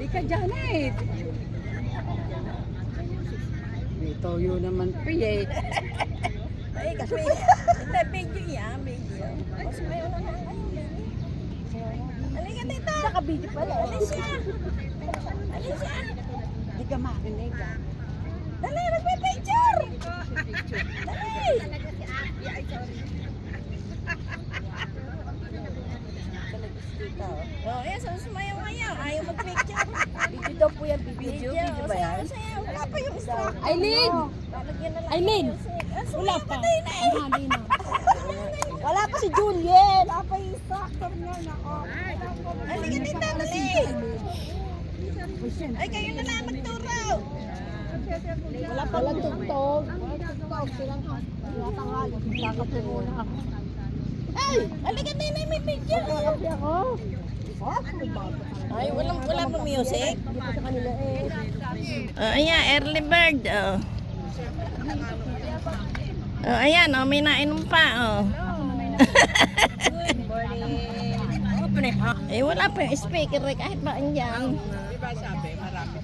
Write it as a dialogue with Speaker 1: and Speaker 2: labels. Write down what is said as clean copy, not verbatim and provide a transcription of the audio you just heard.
Speaker 1: Ika dyan eh. May toyo naman piye.
Speaker 2: Ay, kasi, hindi, video yan, video. Mas may ano na kayo, halika dito. Naka-video pala. Alicia. Alicia.
Speaker 1: Hindi ka makinig ah.
Speaker 2: Dali, magpipicture. Dali. Oh, yes, sumayaw ngayon. Ayaw mag-picture. Video daw po yan, video. Video ba yan? Wala pa yung straw.
Speaker 1: Aileen!
Speaker 2: Lalagyan na lang
Speaker 1: Aileen!
Speaker 2: ng music.
Speaker 1: Wala pa. Hali na.
Speaker 2: Wala pa si Juliet. Wala pa yung instructor niya. Nako. Halika dito, dali. Ay, kayo na lang magturo.
Speaker 1: Wala pa lang tugtog. Tugtog silang tanghali. Kakape muna ako.
Speaker 2: Ay, halika din na may picture.
Speaker 1: Kakape ako.
Speaker 2: Ay, wala pa music.
Speaker 1: Hindi pa sa kanila eh.
Speaker 2: Oh, ayan, early bird. Oh. Oh, ayan, oh, may nainom pa. Oh. Good morning. Eh, wala pa yung speaker eh, kahit ba andyan.
Speaker 3: Diba sabi, marami